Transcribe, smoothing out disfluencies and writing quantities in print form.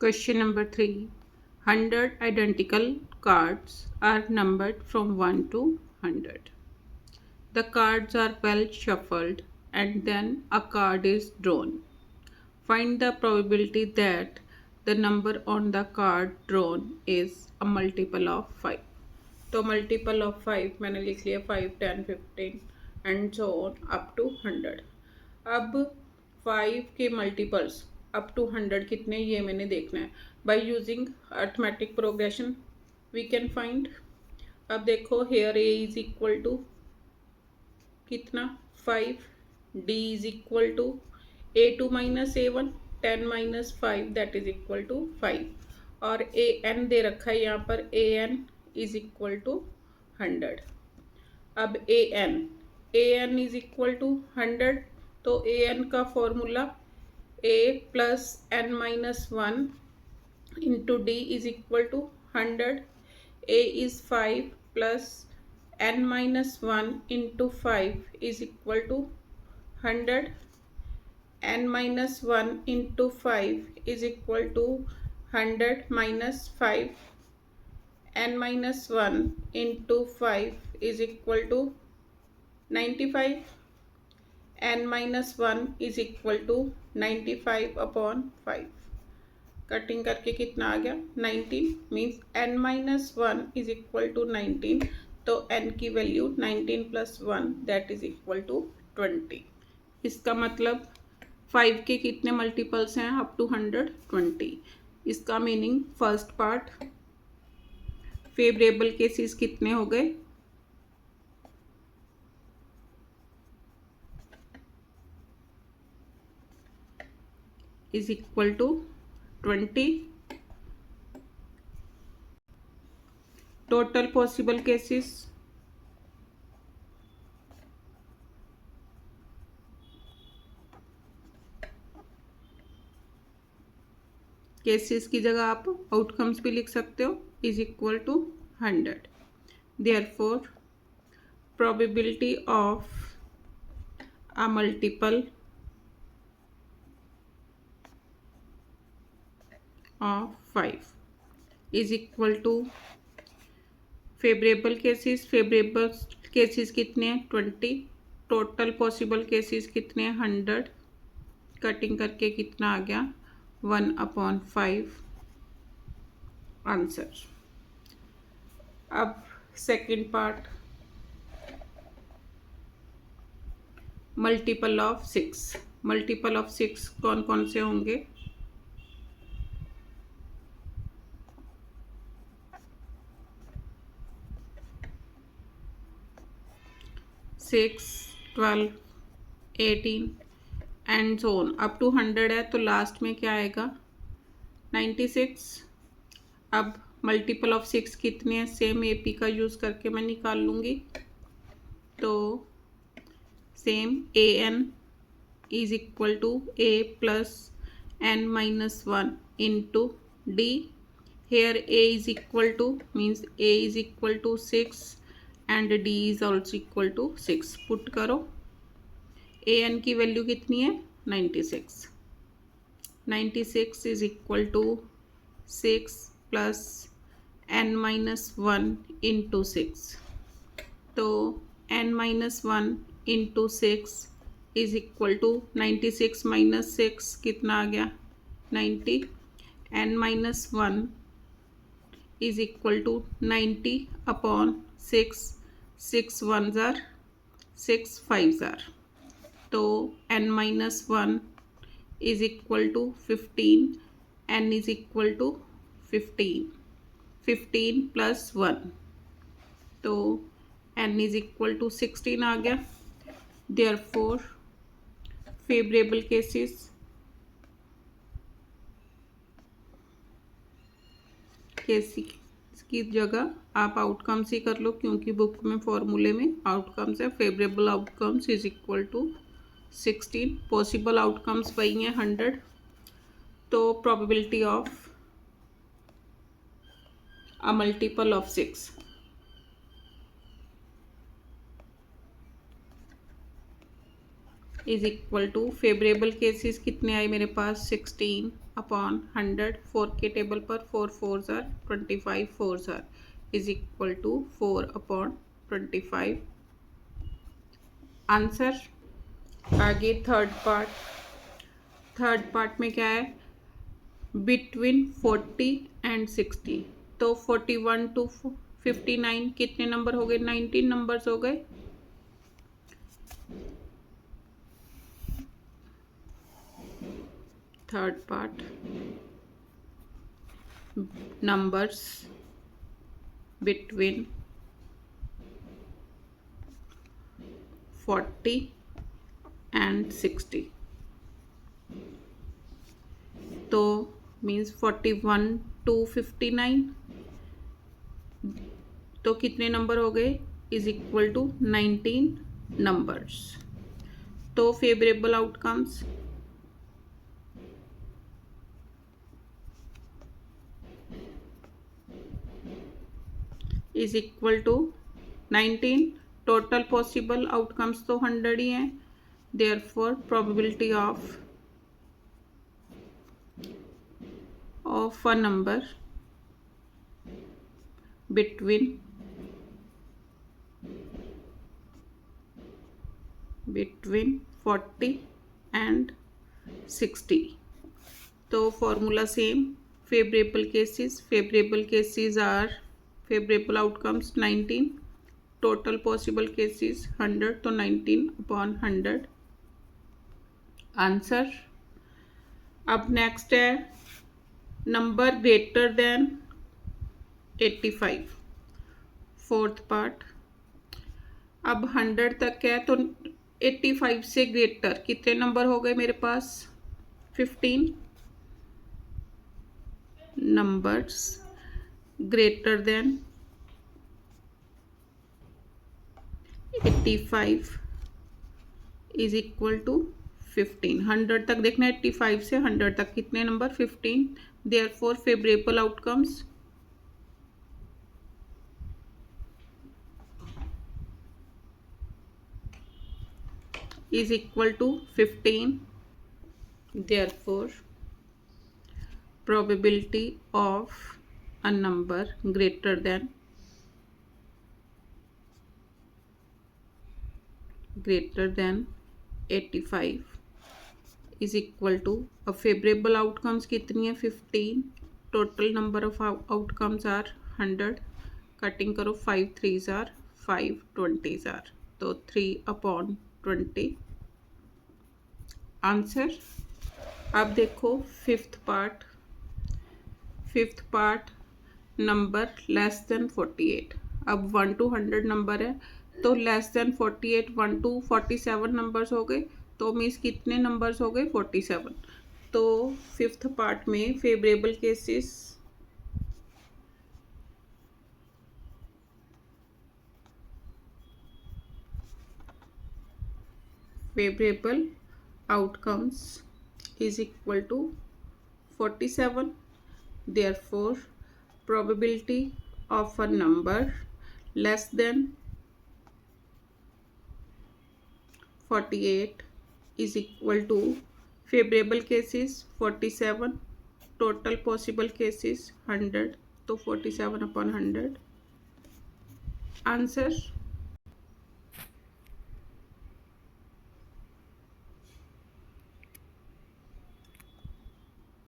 Question number 3. 100 identical cards are numbered from 1 to 100. The cards are well shuffled and then a card is drawn. Find the probability that the number on the card drawn is a multiple of 5. तो multiple of 5 मैंने लिख लिया 5, 10, 15 and so on up to 100. अब 5 के multiples up to 100 कितने ये मैंने देखना है. By using arithmetic progression we can find. अब देखो here A is equal to कितना 5, D is equal to A2 minus A1, 10 minus 5 that is equal to 5 और ए एन दे रखा है यहाँ पर A N is equal to 100. अब A N is equal to 100 तो ए एन का formula a plus N minus 1 into D is equal to 100. a is 5 plus n minus 1 into 5 is equal to 100. n minus 1 into 5 is equal to 100 minus 5. n minus 1 into 5 is equal to 95. n minus 1 is equal to 95 upon 5. Cutting करके कितना आ गया 19. Means n minus 1 is equal to 19 तो n की value 19 plus 1 that is equal to 20. इसका मतलब 5 के कितने मल्टीपल्स हैं अप टू 100? 20. इसका meaning first part favourable cases कितने हो गए? Is equal to 20. Total possible cases cases की जगह आप आउटकम्स भी लिख सकते हो is equal to 100. Therefore probability of a multiple of 5 is equal to favourable cases कितने हैं 20. टोटल पॉसिबल केसेस कितने हैं 100. कटिंग करके कितना आ गया 1/5 आंसर. अब second part multiple of 6. Multiple of 6 कौन कौन से होंगे? 6, 12, 18 and so on up to 100 है तो लास्ट में क्या आएगा 96. अब मल्टीपल ऑफ 6 कितने हैं सेम एपी का यूज़ करके मैं निकाल लूँगी. तो same A N is equal to A plus N minus 1 into D. Here A is equal to means A is equal to 6 and D is also equal to 6. Put करो A N की value कितनी है 96. 96 is equal to 6 plus N minus 1 into 6. तो N minus 1 into 6 is equal to 96 minus 6 कितना आ गया 90. N minus 1 is equal to 90 upon 6. 6 1s are 6 5s are. तो n minus 1 is equal to 15. n is equal to 15. 15 plus 1 तो n is equal to 16 आ गया. Therefore favourable cases की जगह आप आउटकम्स ही कर लो क्योंकि बुक में फॉर्मूले में आउटकम्स है. Favourable outcomes is equal to 16. Possible outcomes वही हैं 100. तो probability of a multiple of 6 is equal to favourable cases कितने आए मेरे पास 16 अपॉन 100. 4 के टेबल पर 4 4s are 25 4s are is equal to 4 upon 25. Answer. आगे थर्ड पार्ट में क्या है, बिटवीन 40 एंड 60. तो 41 to 59 कितने नंबर हो गए, 19 नंबर्स हो गए. Third part, numbers between 40 and 60. तो मीन्स 41 to 59. तो कितने नंबर हो गए, इज इक्वल टू 19 नंबर्स. तो favourable outcomes is equal to 19. Total possible outcomes तो 100 ही हैं. Therefore probability of a number between 40 and 60. तो formula same. Favourable cases are favourable outcomes 19. Total possible cases 100. तो 19 अपॉन 100 आंसर. अब next है number greater than 85. Fourth part. अब 100 तक है तो 85 से ग्रेटर कितने नंबर हो गए मेरे पास, 15 numbers greater than 85 is equal to 15. 100 तक देखना, 85 से 100 तक कितने number, 15. Therefore favourable outcomes is equal to 15. Therefore probability of a number greater than 85 is equal to a favorable outcomes कितनी है, 15. total number of outcomes are 100. Cutting करो, 5 3s are 5 20s are, तो 3 upon 20 answer. अब देखो fifth part number less than 48. अब 1 to 100 number है तो less than 48 1 to 47 numbers हो गए. तो मीन्स कितने नंबर्स हो गए, 47. तो फिफ्थ पार्ट में favourable outcomes is equal to 47. Therefore probability of a number less than 48 is equal to favorable cases 47, total possible cases 100. तो 47 upon 100 आंसर.